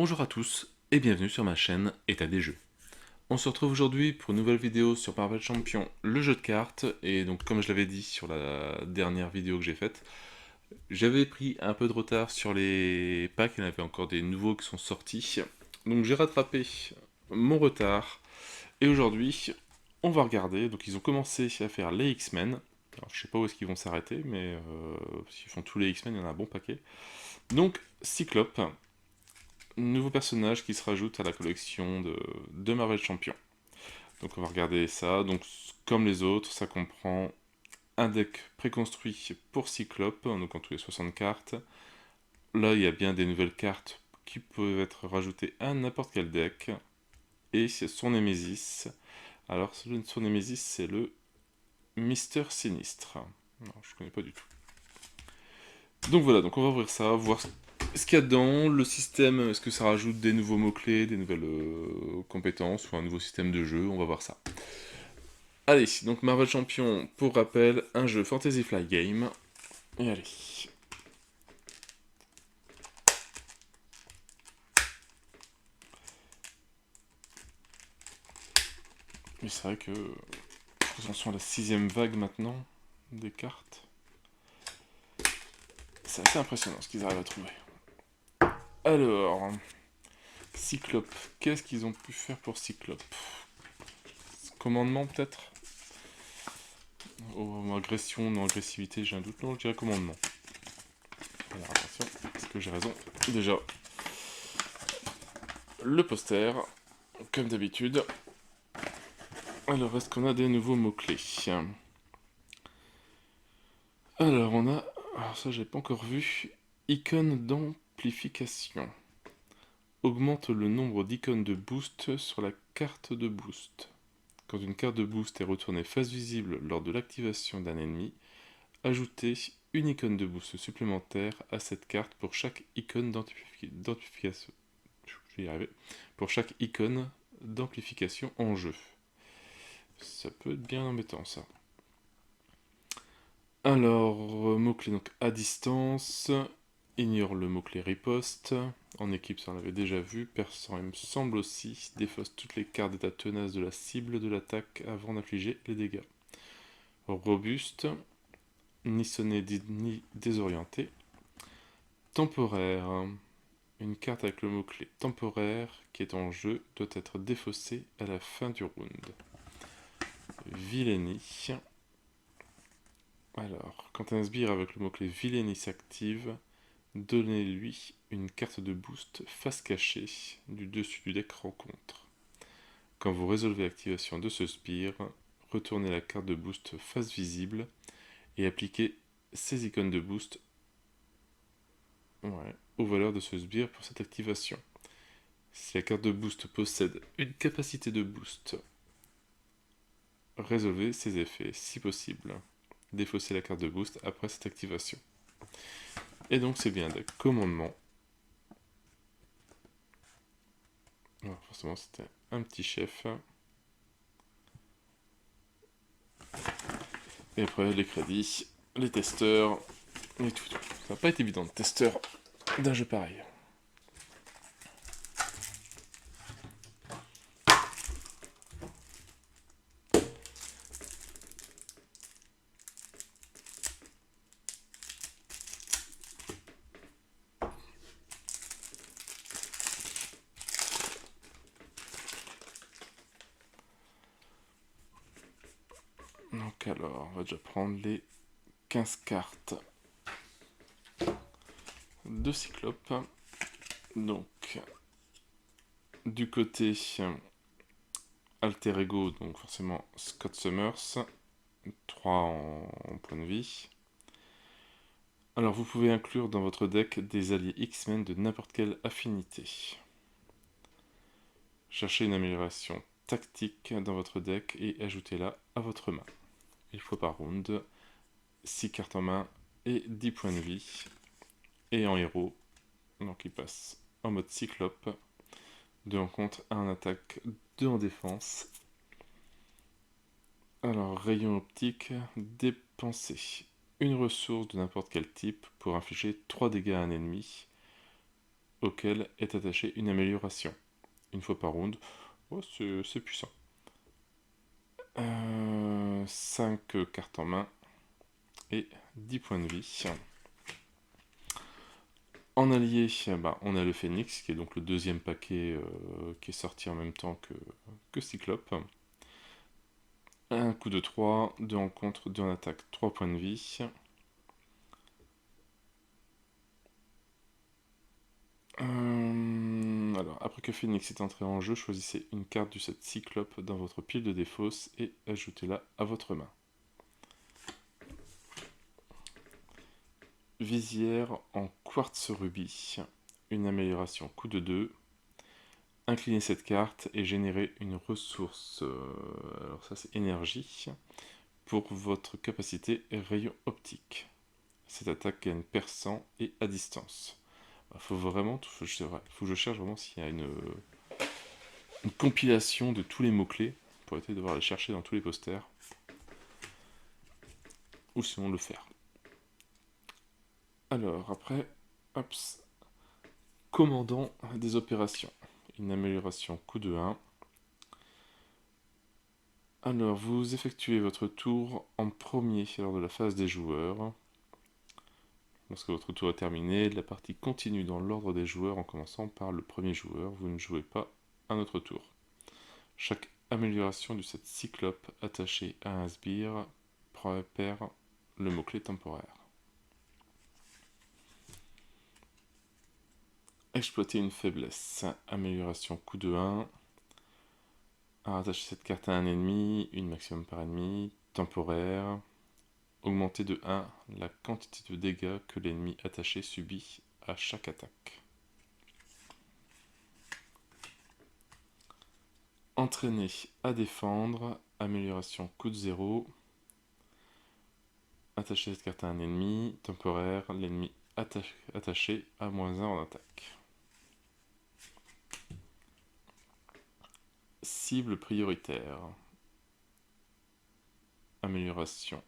Bonjour à tous et bienvenue sur ma chaîne État des jeux. On se retrouve aujourd'hui pour une nouvelle vidéo sur Marvel Champion, le jeu de cartes, et donc comme je l'avais dit sur la dernière vidéo que j'ai faite, j'avais pris un peu de retard sur les packs, il y en avait encore des nouveaux qui sont sortis, donc j'ai rattrapé mon retard, et aujourd'hui on va regarder, donc ils ont commencé à faire les X-Men, alors je sais pas où est-ce qu'ils vont s'arrêter, mais s'ils font tous les X-Men, il y en a un bon paquet. Donc Cyclope, nouveau personnage qui se rajoute à la collection de Marvel Champion. Donc on va regarder ça. Donc comme les autres, ça comprend un deck préconstruit pour Cyclope, donc en tous les 60 cartes. Là, il y a bien des nouvelles cartes qui peuvent être rajoutées à n'importe quel deck. Et c'est son Némésis. Alors son Némésis, c'est le Mister Sinistre. Non, je connais pas du tout. Donc voilà, donc on va ouvrir ça, voir ce qu'il y a dedans, le système, est-ce que ça rajoute des nouveaux mots-clés, des nouvelles compétences ou un nouveau système de jeu, on va voir ça. Allez, donc Marvel Champion, pour rappel, un jeu Fantasy Flight Game. Et allez. Mais c'est vrai que, attention à la 6ème vague maintenant, des cartes. C'est assez impressionnant ce qu'ils arrivent à trouver. Alors, Cyclope, qu'est-ce qu'ils ont pu faire pour Cyclope? Commandement peut-être? Oh, agression, non agressivité, j'ai un doute, non, je dirais commandement. Alors attention, est-ce que j'ai raison? Déjà, le poster, comme d'habitude. Alors, est-ce qu'on a des nouveaux mots-clés? Alors, on a... Alors ça, j'ai pas encore vu. Icône d'amplification. Augmente le nombre d'icônes de boost sur la carte de boost. Quand une carte de boost est retournée face visible lors de l'activation d'un ennemi, ajoutez une icône de boost supplémentaire à cette carte pour chaque icône d'amplification. Je vais y arriver. Pour chaque icône d'amplification en jeu. Ça peut être bien embêtant ça. Alors, mot-clé donc à distance. Ignore le mot-clé riposte. En équipe, ça on l'avait déjà vu. Perçant, il me semble aussi. Défausse toutes les cartes d'état tenace de la cible de l'attaque avant d'infliger les dégâts. Robuste. Ni sonné ni désorienté. Temporaire. Une carte avec le mot-clé temporaire qui est en jeu doit être défaussée à la fin du round. Vilainie. Alors, quand un sbire avec le mot-clé Vilainie s'active, donnez-lui une carte de boost face cachée du dessus du deck rencontre. Quand vous résolvez l'activation de ce sbire, retournez la carte de boost face visible et appliquez ces icônes de boost aux valeurs de ce sbire pour cette activation. Si la carte de boost possède une capacité de boost, résolvez ses effets si possible. Défaussez la carte de boost après cette activation. Et donc c'est bien deck commandement. Alors forcément c'était un petit chef. Et après les crédits, les testeurs, et tout. Ça va pas être évident de testeur d'un jeu pareil. Donc alors, on va déjà prendre les 15 cartes de Cyclope. Donc, du côté Alter Ego, donc forcément Scott Summers, 3 en point de vie. Alors vous pouvez inclure dans votre deck des alliés X-Men de n'importe quelle affinité. Cherchez une amélioration tactique dans votre deck et ajoutez-la à votre main. Une fois par round, 6 cartes en main et 10 points de vie. Et en héros, donc il passe en mode Cyclope, 2 en contre, 1 en attaque, 2 en défense. Alors, rayon optique, dépensez une ressource de n'importe quel type pour infliger 3 dégâts à un ennemi. auquel est attachée une amélioration. Une fois par round. Oh, c'est puissant. 5 cartes en main et 10 points de vie. En allié, bah, on a le Phénix, qui est donc le deuxième paquet qui est sorti en même temps que Cyclope. Un coup de 3, 2 en contre, 2 en attaque, 3 points de vie. Alors, après que Phoenix est entré en jeu, choisissez une carte du set Cyclope dans votre pile de défausse et ajoutez-la à votre main. Visière en quartz rubis. Une amélioration coup de 2. Inclinez cette carte et générez une ressource, alors ça c'est énergie, pour votre capacité rayon optique. Cette attaque gagne perçant et à distance. Il faut vraiment, faut que je cherche vraiment s'il y a une compilation de tous les mots-clés, pour éviter de devoir les chercher dans tous les posters, ou sinon le faire. Alors après, hop, commandant des opérations. Une amélioration coup de 1. Alors, vous effectuez votre tour en premier lors de la phase des joueurs. Lorsque votre tour est terminé, la partie continue dans l'ordre des joueurs en commençant par le premier joueur. Vous ne jouez pas un autre tour. Chaque amélioration du set Cyclope attaché à un sbire perd le mot-clé temporaire. Exploiter une faiblesse. Amélioration coup de 1. Rattacher cette carte à un ennemi, une maximum par ennemi, temporaire. Augmenter de 1 la quantité de dégâts que l'ennemi attaché subit à chaque attaque. Entraîner à défendre, amélioration coup de 0. Attacher cette carte à un ennemi, temporaire, l'ennemi attaché à -1 en attaque. Cible prioritaire. Amélioration.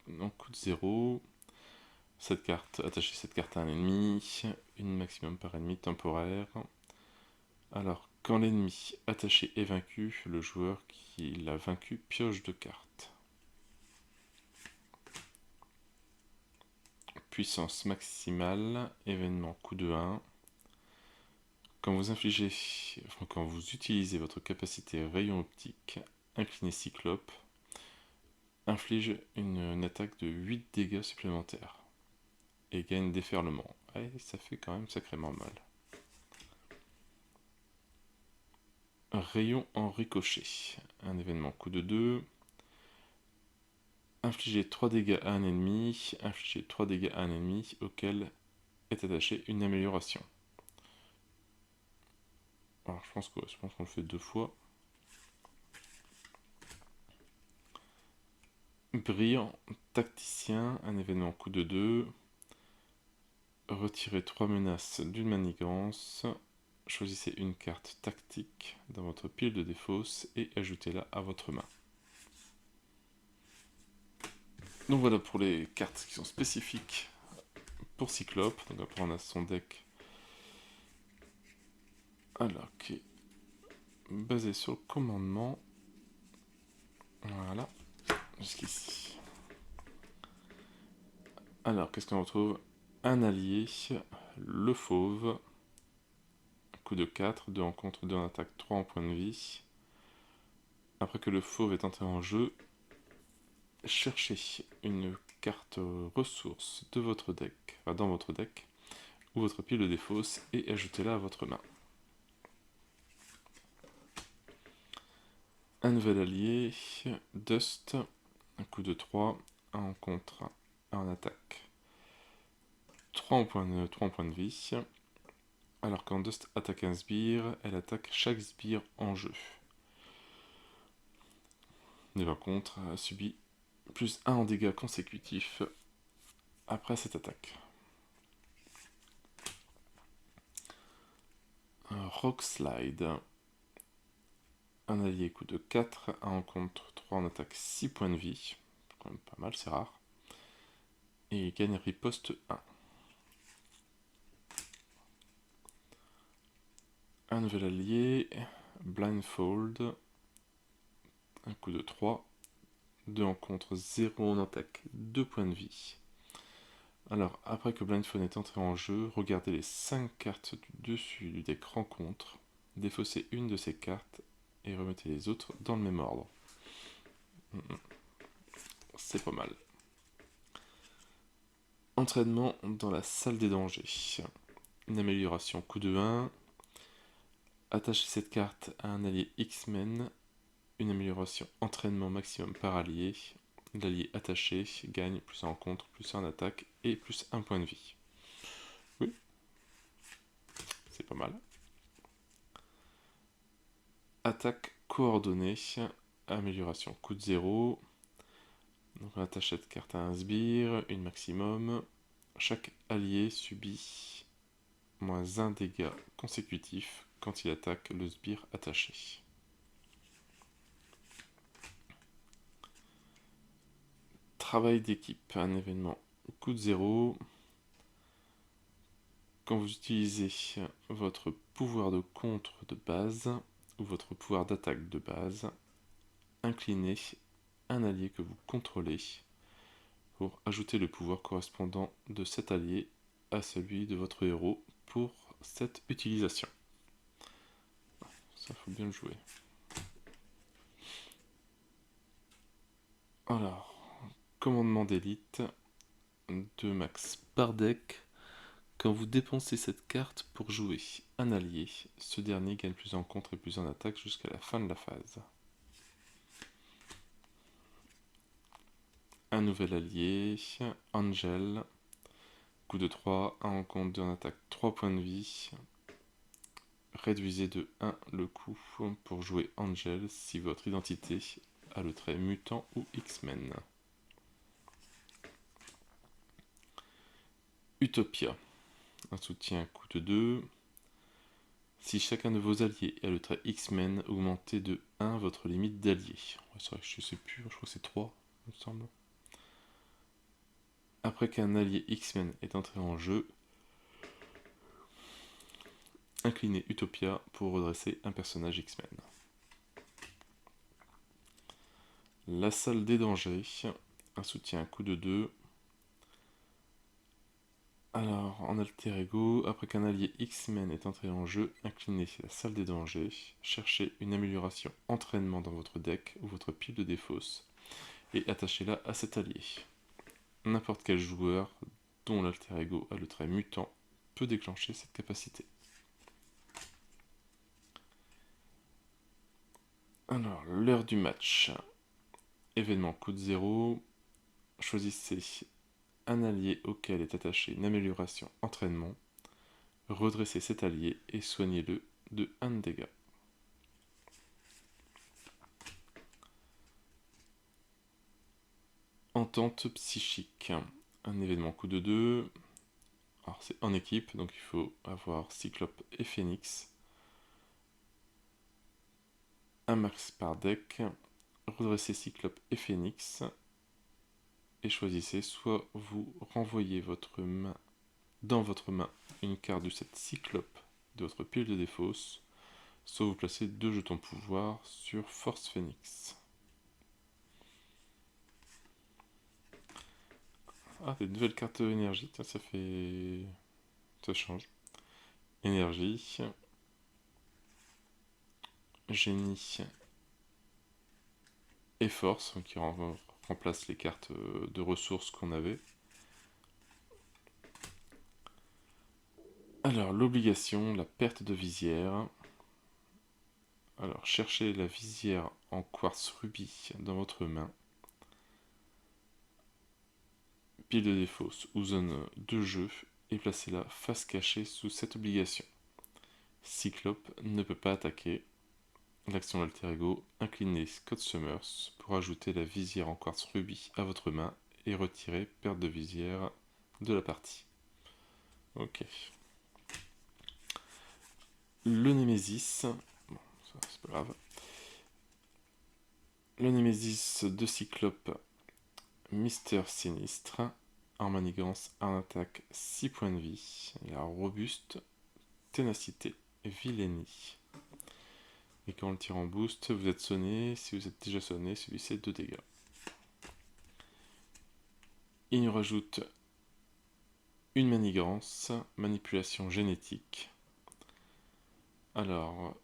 Donc coup de 0. Cette carte, attacher cette carte à un ennemi, une maximum par ennemi temporaire. Alors, quand l'ennemi attaché est vaincu, le joueur qui l'a vaincu pioche 2 cartes. Puissance maximale, événement coup de 1. Quand vous utilisez votre capacité rayon optique, incliné Cyclope, inflige une attaque de 8 dégâts supplémentaires et gagne déferlement. Et ça fait quand même sacrément mal. Rayon en ricochet, un événement coup de 2. Infliger 3 dégâts à un ennemi, infliger 3 dégâts à un ennemi auquel est attachée une amélioration. Alors je pense qu'on le fait 2 fois. Brillant tacticien, un événement coup de 2. Retirez 3 menaces d'une manigance. Choisissez une carte tactique dans votre pile de défausse et ajoutez-la à votre main. Donc voilà pour les cartes qui sont spécifiques pour Cyclope. Donc après on a son deck, alors qui est basé sur le commandement. Voilà, jusqu'ici. Alors qu'est-ce qu'on retrouve? Un allié, le fauve. Coup de 4, 2 en contre, 2 en attaque, 3 en point de vie. Après que le fauve est entré en jeu, cherchez une carte ressource de votre deck, enfin dans votre deck, ou votre pile de défausse, et ajoutez-la à votre main. Un nouvel allié, Dust, un coup de 3, 1 en contre, 1 en attaque, 3 en point de vie. Alors quand Dust attaque un sbire, elle attaque chaque sbire en jeu. Mais par contre, elle subit plus 1 en dégâts consécutifs après cette attaque. Rock Slide. Un allié coup de 4, 1 en contre, 3 en attaque, 6 points de vie. Quand même pas mal, c'est rare. Et il gagne riposte 1. Un nouvel allié, Blindfold, un coup de 3, 2 en contre, 0 en attaque, 2 points de vie. Alors, après que Blindfold est entré en jeu, regardez les 5 cartes du dessus du deck rencontre, défaussez une de ces cartes et remettez les autres dans le même ordre. C'est pas mal. Entraînement dans la salle des dangers. Une amélioration coup de 1. Attachez cette carte à un allié X-Men. Une amélioration entraînement maximum par allié. L'allié attaché gagne plus 1 en contre, plus 1 en attaque et plus 1 point de vie. Oui, c'est pas mal. Attaque coordonnée. Amélioration coup de 0. Donc on attache cette carte à un sbire, une maximum. Chaque allié subit moins 1 dégât consécutif quand il attaque le sbire attaché. Travail d'équipe, un événement coup de 0. Quand vous utilisez votre pouvoir de contre de base ou votre pouvoir d'attaque de base, inclinez un allié que vous contrôlez pour ajouter le pouvoir correspondant de cet allié à celui de votre héros pour cette utilisation. Ça, faut bien le jouer. Alors, commandement d'élite, 2 max par deck. Quand vous dépensez cette carte pour jouer un allié, ce dernier gagne plus en contre et plus en attaque jusqu'à la fin de la phase. Un nouvel allié, Angel, coup de 3, 1 en contre, 2 en attaque, 3 points de vie. Réduisez de 1 le coût pour jouer Angel si votre identité a le trait mutant ou X-Men. Utopia, un soutien coup de 2. Si chacun de vos alliés a le trait X-Men, augmentez de 1 votre limite d'alliés. C'est vrai que je sais plus, je crois que c'est 3, il me semble. Après qu'un allié X-Men est entré en jeu, inclinez Utopia pour redresser un personnage X-Men. La salle des dangers, un soutien coup de 2. Alors, en alter ego, après qu'un allié X-Men est entré en jeu, inclinez la salle des dangers, cherchez une amélioration entraînement dans votre deck ou votre pile de défausse et attachez-la à cet allié. N'importe quel joueur dont l'alter ego a le trait mutant peut déclencher cette capacité. Alors, l'heure du match. Événement coup de 0. Choisissez un allié auquel est attaché une amélioration entraînement. Redressez cet allié et soignez-le de 1 dégât. Entente psychique. Un événement coup de 2. Alors c'est en équipe, donc il faut avoir Cyclope et Phoenix. Un max par deck. Redressez Cyclope et Phoenix. Et choisissez soit vous renvoyez dans votre main une carte de cette Cyclope de votre pile de défausse, soit vous placez 2 jetons pouvoir sur Force Phoenix. Ah, des nouvelles cartes énergie, ça fait... ça change. Énergie. Génie. Et force, qui remplace les cartes de ressources qu'on avait. Alors, l'obligation, la perte de visière. Alors, cherchez la visière en quartz rubis dans votre main. Pile de défausse ou zone de jeu et placez-la face cachée sous cette obligation. Cyclope ne peut pas attaquer. L'action d'alter ego, inclinez Scott Summers pour ajouter la visière en quartz rubis à votre main et retirer perte de visière de la partie. Ok. Le Némésis. Bon, ça c'est pas grave. Le Némésis de Cyclope, Mister Sinistre. En manigance, en attaque, 6 points de vie. Il a robuste, ténacité Vileni. Et quand on le tire en boost, vous êtes sonné. Si vous êtes déjà sonné, subissez 2 dégâts. Il nous rajoute une manigance, manipulation génétique. Alors,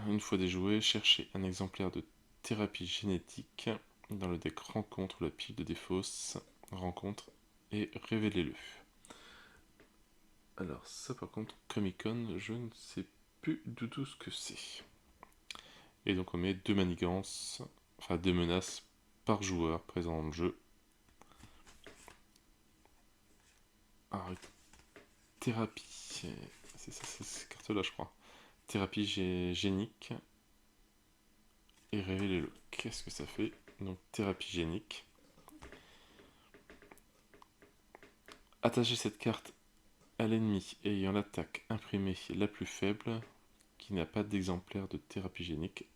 une fois déjoué, cherchez un exemplaire de thérapie génétique dans le deck rencontre ou la pile de défausse rencontre et révélez-le. Alors ça par contre, Comic Con, je ne sais plus du tout ce que c'est. Et donc on met 2 manigances, enfin 2 menaces par joueur présent dans le jeu. Alors, thérapie, c'est ça, c'est cette carte là je crois. Thérapie génique et révélez-le. Qu'est-ce que ça fait? Donc thérapie génique. Attachez cette carte à l'ennemi ayant l'attaque imprimée la plus faible qui n'a pas d'exemplaire de thérapie génique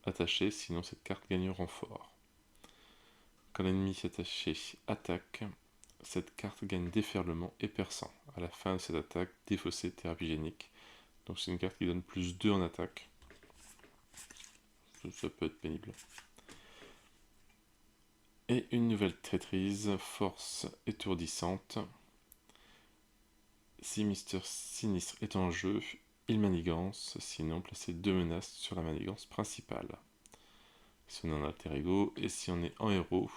attaché, sinon cette carte gagne un renfort. Quand l'ennemi attaché attaque, cette carte gagne déferlement et perçant. À la fin de cette attaque, défaussé thérapie génique. Donc c'est une carte qui donne plus 2 en attaque. Ça peut être pénible. Et une nouvelle traîtrise, force étourdissante. Si Mister Sinistre est en jeu, il manigance, sinon placez 2 menaces sur la manigance principale. Si on est en alter ego, et si on est en héros,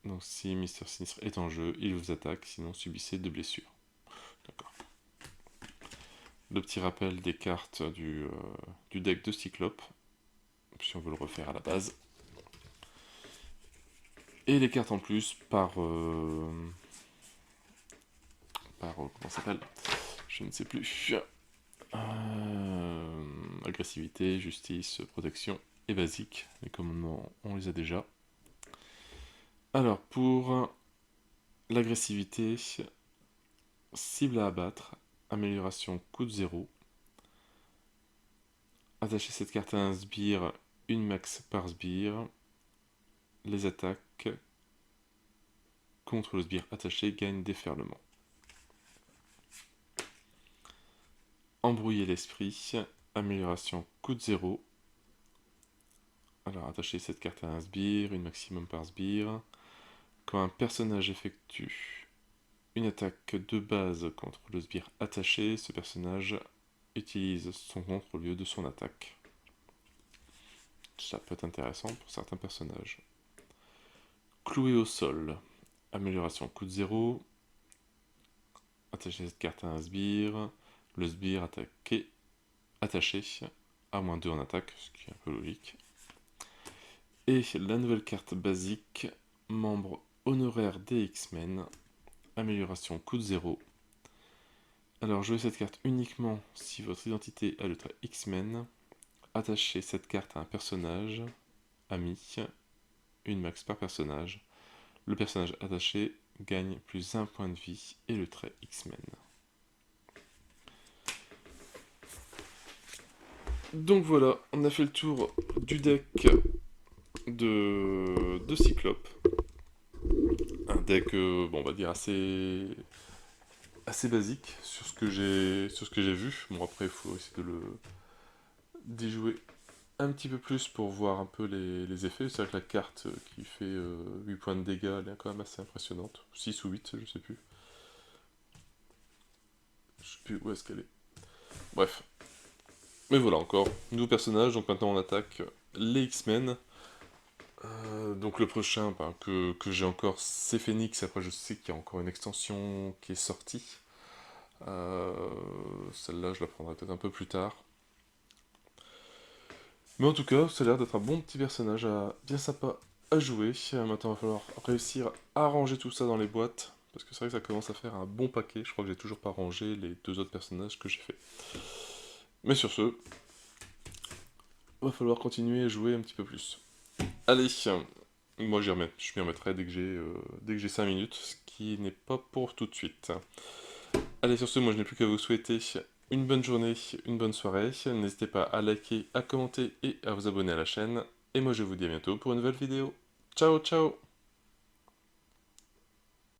donc si Mister Sinistre est en jeu, il vous attaque, sinon subissez 2 blessures. D'accord. Le petit rappel des cartes du deck de Cyclope, si on veut le refaire à la base. Et les cartes en plus par comment ça s'appelle? Je ne sais plus. Agressivité, justice, protection et basique. Les commandements, on les a déjà. Alors, pour l'agressivité, cible à abattre, amélioration coup de 0. Attachez cette carte à un sbire, une max par sbire. Les attaques contre le sbire attaché gagnent déferlement. Embrouiller l'esprit, amélioration coup de 0. Alors attachez cette carte à un sbire, une maximum par sbire. Quand un personnage effectue une attaque de base contre le sbire attaché, ce personnage utilise son contre au lieu de son attaque. Ça peut être intéressant pour certains personnages. Cloué au sol, amélioration coup de 0. Attachez cette carte à un sbire. Le sbire attaché à -2 en attaque, ce qui est un peu logique. Et la nouvelle carte basique, membre honoraire des X-Men, amélioration coup de 0. Alors jouez cette carte uniquement si votre identité a le trait X-Men. Attachez cette carte à un personnage, ami, une max par personnage. Le personnage attaché gagne plus 1 point de vie et le trait X-Men. Donc voilà, on a fait le tour du deck de Cyclope. Un deck, bon, on va dire assez basique sur ce que j'ai vu. Bon, après, il faut essayer d'y jouer un petit peu plus pour voir un peu les effets. C'est vrai que la carte qui fait 8 points de dégâts, elle est quand même assez impressionnante. 6 ou 8, je sais plus. Je sais plus où est-ce qu'elle est. Bref. Mais voilà, encore, nouveau personnage. Donc maintenant, on attaque les X-Men. Donc le prochain que j'ai encore, c'est Phoenix. Après, je sais qu'il y a encore une extension qui est sortie. Celle-là, je la prendrai peut-être un peu plus tard. Mais en tout cas, ça a l'air d'être un bon petit personnage bien sympa à jouer. Maintenant, il va falloir réussir à ranger tout ça dans les boîtes. Parce que c'est vrai que ça commence à faire un bon paquet. Je crois que j'ai toujours pas rangé les 2 autres personnages que j'ai fait. Mais sur ce, il va falloir continuer à jouer un petit peu plus. Allez, moi je m'y remettrai dès que j'ai 5 minutes, ce qui n'est pas pour tout de suite. Allez, sur ce, moi je n'ai plus qu'à vous souhaiter une bonne journée, une bonne soirée. N'hésitez pas à liker, à commenter et à vous abonner à la chaîne. Et moi je vous dis à bientôt pour une nouvelle vidéo. Ciao, ciao!